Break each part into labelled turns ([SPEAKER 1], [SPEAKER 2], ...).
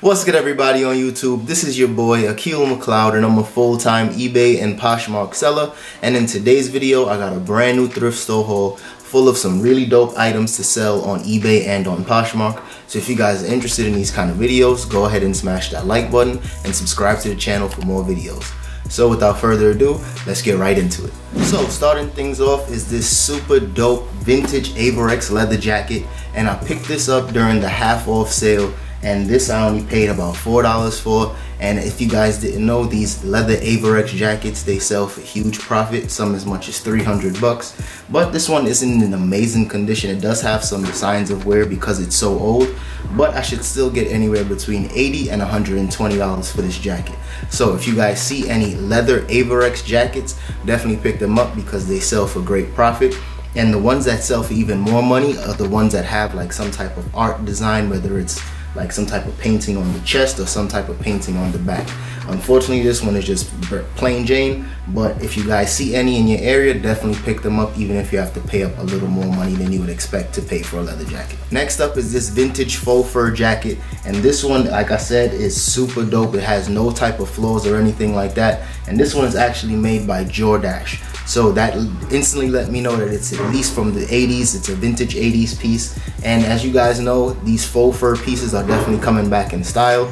[SPEAKER 1] What's good, everybody on YouTube? This is your boy Akil McLeod, and I'm a full-time eBay and Poshmark seller. And in today's video, I got a brand new thrift store haul full of some really dope items to sell on eBay and on Poshmark. So if you guys are interested in these kind of videos, go ahead and smash that like button and subscribe to the channel for more videos. So without further ado, let's get right into it. So starting things off is this super dope vintage Averex leather jacket, and I picked this up during the half off sale. And this I only paid about $4 for. And if you guys didn't know, these leather Averex jackets, they sell for huge profit, some as much as 300 bucks. But this one isn't in amazing condition. It does have some signs of wear because it's so old, but I should still get anywhere between $80 and $120 for this jacket. So if you guys see any leather Averex jackets, definitely pick them up because they sell for great profit. And the ones that sell for even more money are the ones that have like some type of art design, whether it's like some type of painting on the chest or some type of painting on the back. Unfortunately, this one is just plain Jane, but if you guys see any in your area, definitely pick them up, even if you have to pay up a little more money than you would expect to pay for a leather jacket. Next up is this vintage faux fur jacket, and this one, like I said, is super dope. It has no type of flaws or anything like that, and this one is actually made by Jordache. So that instantly let me know that it's at least from the 80s. It's a vintage 80s piece. And as you guys know, these faux fur pieces are definitely coming back in style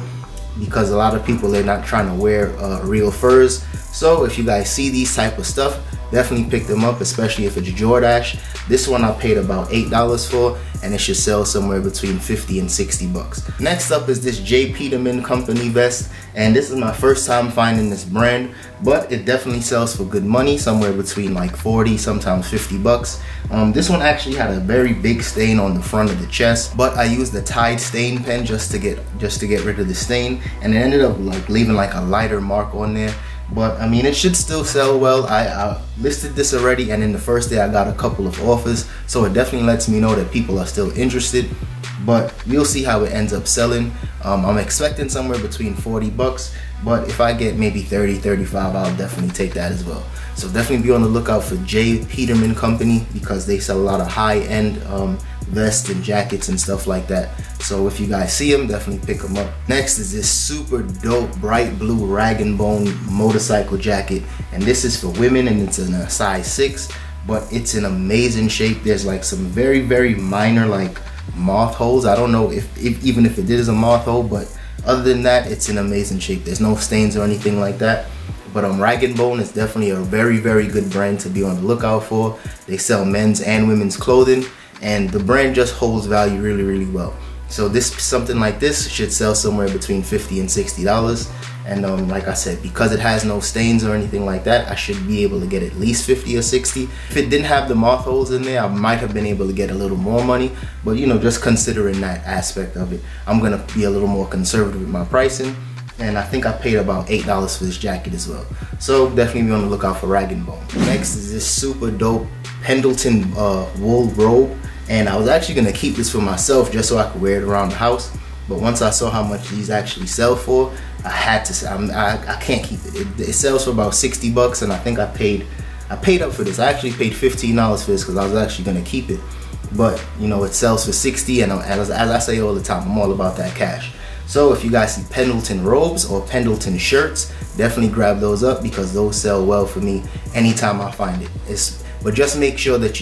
[SPEAKER 1] because a lot of people, they're not trying to wear real furs. So if you guys see these type of stuff, definitely pick them up, especially if it's Jordache. This one I paid about $8 for, and it should sell somewhere between 50 and 60 bucks. Next up is this J. Peterman Company vest, and this is my first time finding this brand, but it definitely sells for good money, somewhere between like 40, sometimes 50 bucks. This one actually had a very big stain on the front of the chest, but I used the Tide stain pen just to get rid of the stain, and it ended up like leaving like a lighter mark on there. But I mean, it should still sell well. I listed this already, and in the first day I got a couple of offers, so it definitely lets me know that people are still interested. But we'll see how it ends up selling. I'm expecting somewhere between 40 bucks, but if I get maybe 30, 35, I'll definitely take that as well. So definitely be on the lookout for J. Peterman Company because they sell a lot of high-end vests and jackets and stuff like that. So if you guys see them, definitely pick them up. Next is this super dope bright blue rag and bone motorcycle jacket, and this is for women, and it's in a size 6, but it's in amazing shape. There's like some very minor like moth holes. I don't know if even if it is a moth hole, but other than that, it's in amazing shape. There's no stains or anything like that. But Rag & Bone is definitely a very good brand to be on the lookout for. They sell men's and women's clothing, and the brand just holds value really well. So something like this should sell somewhere between $50 and $60. And like I said, because it has no stains or anything like that, I should be able to get at least 50 or 60. If it didn't have the moth holes in there, I might have been able to get a little more money. But you know, just considering that aspect of it, I'm gonna be a little more conservative with my pricing. And I think I paid about $8 for this jacket as well. So definitely be on the lookout for Rag & Bone. Next is this super dope Pendleton wool robe. And I was actually gonna keep this for myself just so I could wear it around the house. But once I saw how much these actually sell for, I had to say, I can't keep it. It sells for about 60 bucks, and I think I paid up for this. I actually paid $15 for this because I was actually gonna keep it. But you know, it sells for 60, and as I say all the time, I'm all about that cash. So if you guys see Pendleton robes or Pendleton shirts, definitely grab those up because those sell well for me anytime I find it. But just make sure that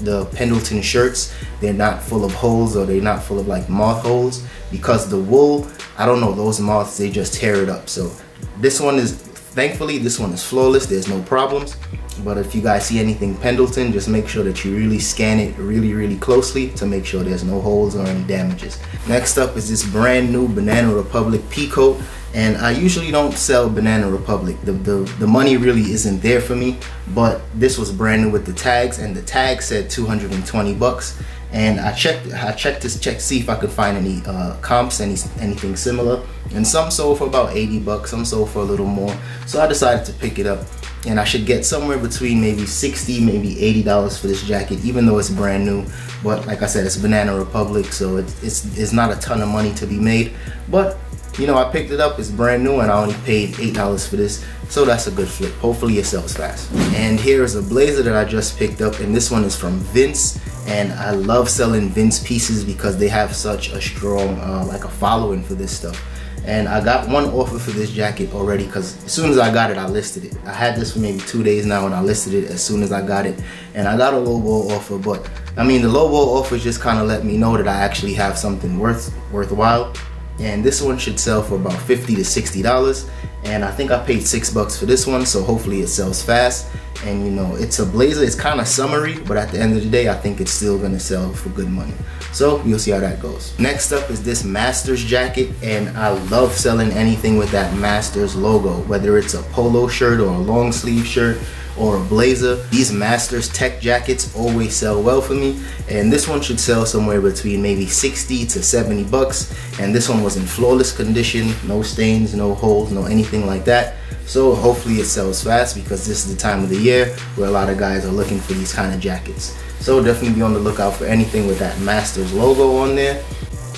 [SPEAKER 1] the Pendleton shirts, they're not full of holes or they're not full of like moth holes, because the wool, I don't know, those moths, they just tear it up. So this one is, thankfully, this one is flawless. There's no problems. But if you guys see anything Pendleton, just make sure that you really scan it really closely to make sure there's no holes or any damages. Next up is this brand new Banana Republic Peacoat. And I usually don't sell Banana Republic. The money really isn't there for me, but this was brand new with the tags, and the tag said 220 bucks. And I checked to see if I could find any comps, anything similar. And some sold for about 80 bucks, some sold for a little more. So I decided to pick it up, and I should get somewhere between maybe 60, maybe $80 for this jacket, even though it's brand new. But like I said, it's Banana Republic, so it's not a ton of money to be made. But you know, I picked it up, it's brand new, and I only paid $8 for this, so that's a good flip. Hopefully it sells fast. And here is a blazer that I just picked up, and this one is from Vince, and I love selling Vince pieces because they have such a strong like a following for this stuff. And I got one offer for this jacket already, because as soon as I got it, I listed it. I had this for maybe 2 days now, and I listed it as soon as I got it. And I got a lowball offer, but I mean, the lowball offer just kind of let me know that I actually have something worthwhile. And this one should sell for about $50 to $60. And I think I paid $6 for this one, so hopefully it sells fast. And you know, it's a blazer, it's kind of summery, but at the end of the day, I think it's still gonna sell for good money. So we'll see how that goes. Next up is this Masters jacket, and I love selling anything with that Masters logo, whether it's a polo shirt or a long sleeve shirt or a blazer. These Masters tech jackets always sell well for me, and this one should sell somewhere between maybe 60 to 70 bucks. And this one was in flawless condition, no stains, no holes, no anything like that. So hopefully it sells fast, because this is the time of the year where a lot of guys are looking for these kind of jackets. So definitely be on the lookout for anything with that Masters logo on there.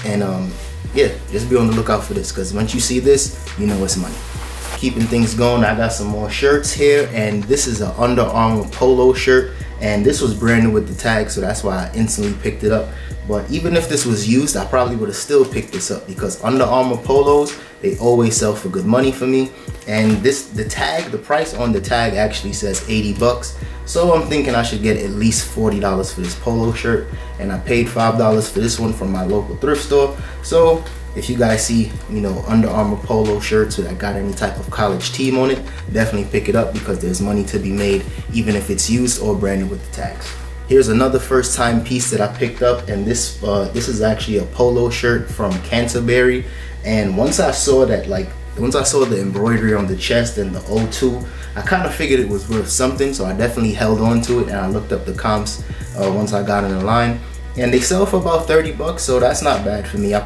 [SPEAKER 1] And yeah, just be on the lookout for this, because once you see this, you know it's money. Keeping things going, I got some more shirts here, and this is an Under Armour polo shirt, and this was brand new with the tag, so that's why I instantly picked it up. But even if this was used, I probably would have still picked this up, because Under Armour polos, they always sell for good money for me. And the price on the tag actually says 80 bucks. So I'm thinking I should get at least $40 for this polo shirt, and I paid $5 for this one from my local thrift store. So if you guys see, you know, Under Armour polo shirts that got any type of college team on it, definitely pick it up, because there's money to be made even if it's used or brand new with the tags. Here's another first time piece that I picked up, and this is actually a polo shirt from Canterbury. And once I saw the embroidery on the chest and the O2, I kind of figured it was worth something, so I definitely held on to it, and I looked up the comps once I got in the line. And they sell for about 30 bucks, so that's not bad for me. I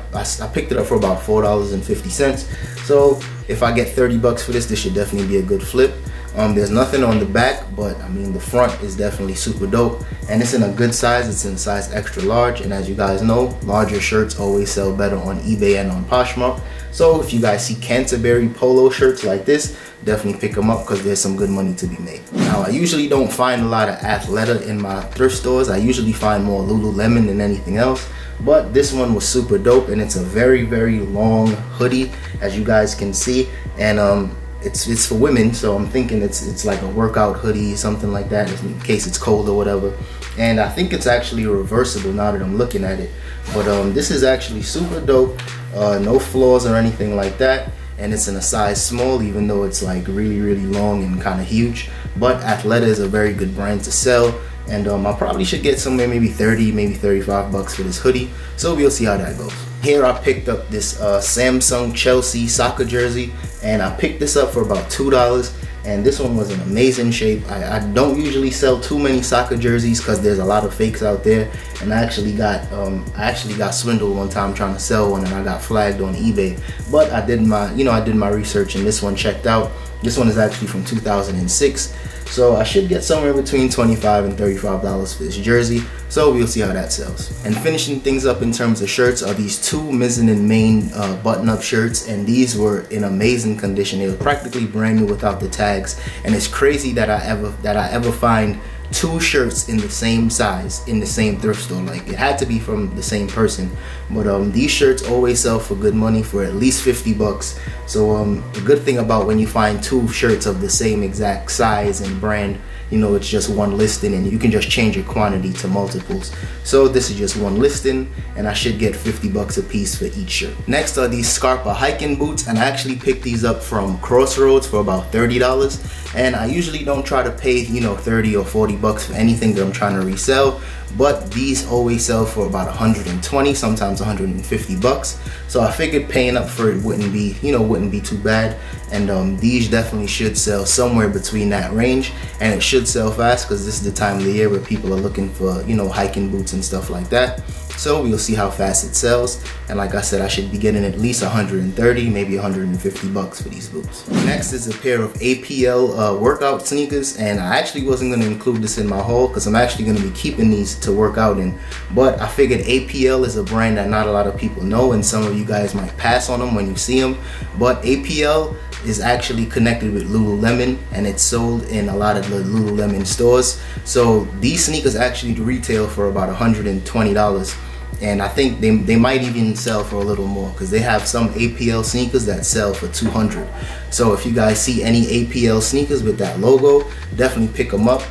[SPEAKER 1] picked it up for about $4.50. So if I get 30 bucks for this, this should definitely be a good flip. There's nothing on the back, but I mean, the front is definitely super dope, and it's in a good size. It's in size extra large, and as you guys know, larger shirts always sell better on eBay and on Poshmark. So if you guys see Canterbury polo shirts like this, definitely pick them up, because there's some good money to be made. Now, I usually don't find a lot of Athleta in my thrift stores. I usually find more Lululemon than anything else, but this one was super dope, and it's a very, very long hoodie, as you guys can see. And it's for women, so I'm thinking it's like a workout hoodie, something like that, in case it's cold or whatever. And I think it's actually reversible now that I'm looking at it. But this is actually super dope, no flaws or anything like that. And it's in a size small, even though it's like really, really long and kind of huge. But Athleta is a very good brand to sell, and I probably should get somewhere maybe 30, maybe 35 bucks for this hoodie. So we'll see how that goes. Here I picked up this Samsung Chelsea soccer jersey, and I picked this up for about $2. And this one was in amazing shape. I don't usually sell too many soccer jerseys, because there's a lot of fakes out there, and I actually got swindled one time trying to sell one, and I got flagged on eBay. But I did my research, and this one checked out. This one is actually from 2006, so I should get somewhere between $25 and $35 for this jersey. So we'll see how that sells. And finishing things up in terms of shirts are these two Mezzanine Main button-up shirts, and these were in amazing condition. They were practically brand new without the tags, and it's crazy that I ever find two shirts in the same size in the same thrift store. Like, it had to be from the same person. But these shirts always sell for good money, for at least 50 bucks. So the good thing about when you find two shirts of the same exact size and brand, you know, it's just one listing, and you can just change your quantity to multiples. So this is just one listing, and I should get 50 bucks a piece for each shirt. Next are these Scarpa hiking boots, and I actually picked these up from Crossroads for about $30. And I usually don't try to pay, you know, 30 or 40 bucks for anything that I'm trying to resell, but these always sell for about 120, sometimes 150 bucks. So I figured paying up for it wouldn't be too bad. And these definitely should sell somewhere between that range, and it should sell fast, because this is the time of the year where people are looking for, you know, hiking boots and stuff like that. So we'll see how fast it sells. And like I said, I should be getting at least 130, maybe 150 bucks for these boots. Next is a pair of APL workout sneakers, and I actually wasn't going to include this in my haul, because I'm actually going to be keeping these to work out in. But I figured APL is a brand that not a lot of people know, and some of you guys might pass on them when you see them. But APL is actually connected with Lululemon, and it's sold in a lot of the Lululemon stores. So these sneakers actually retail for about $120. and I think they might even sell for a little more, because they have some APL sneakers that sell for $200. So if you guys see any APL sneakers with that logo, definitely pick them up.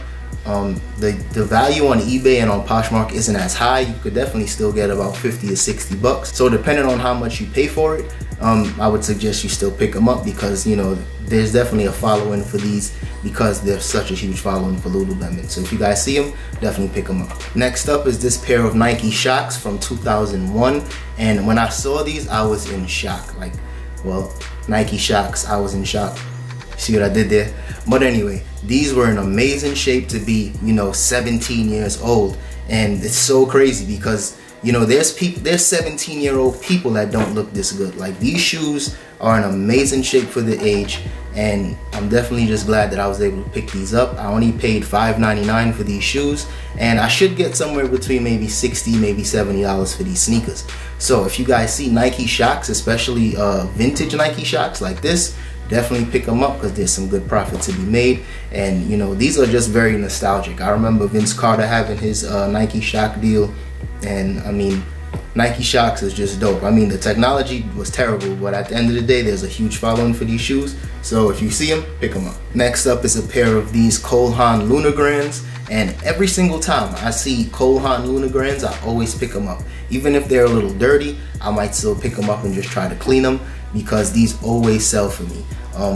[SPEAKER 1] The value on eBay and on Poshmark isn't as high. You could definitely still get about 50 or 60 bucks. So depending on how much you pay for it, I would suggest you still pick them up, because you know there's definitely a following for these, because there's such a huge following for Lululemon. So if you guys see them, definitely pick them up. Next up is this pair of Nike Shocks from 2001, and when I saw these, I was in shock. Like, well, Nike Shocks, I was in shock. See what I did there? But anyway, these were in amazing shape to be, you know, 17 years old. And it's so crazy because, you know, there's 17-year-old people that don't look this good. Like, these shoes are in amazing shape for the age, and I'm definitely just glad that I was able to pick these up. I only paid $5.99 for these shoes, and I should get somewhere between maybe $60, maybe $70 for these sneakers. So if you guys see Nike Shocks, especially vintage Nike Shocks like this, definitely pick them up, because there's some good profit to be made. And you know, these are just very nostalgic. I remember Vince Carter having his Nike Shock deal, and I mean, Nike Shocks is just dope. I mean, the technology was terrible, but at the end of the day, there's a huge following for these shoes. So if you see them, pick them up. Next up is a pair of these Cole Haan Lunagrands, and every single time I see Cole Haan Lunagrands, I always pick them up. Even if they're a little dirty, I might still pick them up and just try to clean them, because these always sell for me.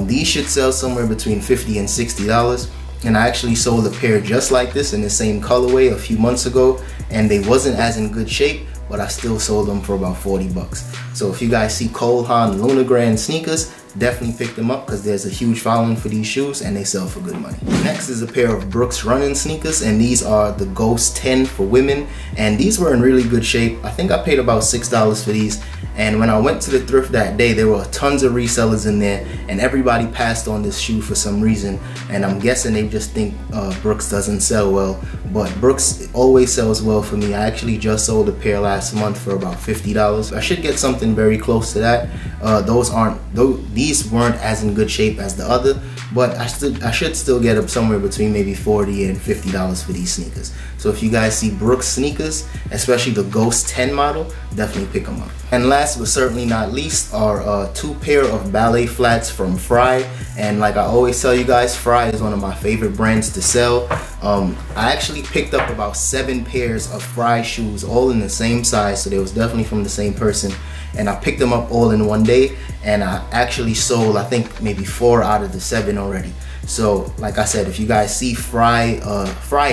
[SPEAKER 1] These should sell somewhere between $50 and $60, and I actually sold a pair just like this in the same colorway a few months ago, and they wasn't as in good shape, but I still sold them for about 40 bucks. So if you guys see Cole Haan Lunagrand sneakers, definitely pick them up, because there's a huge following for these shoes and they sell for good money. Next is a pair of Brooks running sneakers, and these are the Ghost 10 for women, and these were in really good shape. I think I paid about $6 for these, and when I went to the thrift that day, there were tons of resellers in there, and everybody passed on this shoe for some reason, and I'm guessing they just think Brooks doesn't sell well, but Brooks always sells well for me. I actually just sold a pair last month for about $50. I should get something very close to that. These weren't as in good shape as the other, but I should still get up somewhere between maybe $40 and $50 for these sneakers. So if you guys see Brooks sneakers, especially the Ghost 10 model, definitely pick them up. And last but certainly not least are two pair of Ballet flats from Fry. And like I always tell you guys, Fry is one of my favorite brands to sell. I actually picked up about 7 pairs of Fry shoes, all in the same size, so they was definitely from the same person. And I picked them up all in one day, and I actually sold, I think, maybe 4 out of the 7 already. So like I said, if you guys see Fry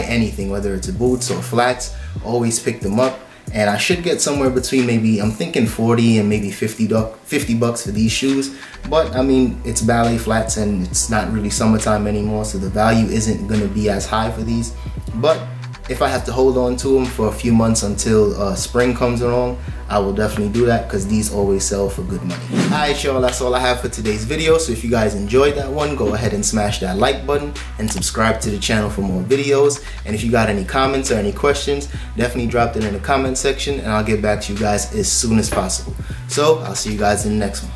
[SPEAKER 1] anything, whether it's boots or flats, always pick them up. And I should get somewhere between, maybe, I'm thinking 40 and maybe 50 bucks for these shoes. But I mean, it's Ballet flats and it's not really summertime anymore, so the value isn't gonna be as high for these. But if I have to hold on to them for a few months until spring comes along, I will definitely do that, because these always sell for good money. Alright y'all, that's all I have for today's video. So if you guys enjoyed that one, go ahead and smash that like button and subscribe to the channel for more videos. And if you got any comments or any questions, definitely drop it in the comment section, and I'll get back to you guys as soon as possible. So I'll see you guys in the next one.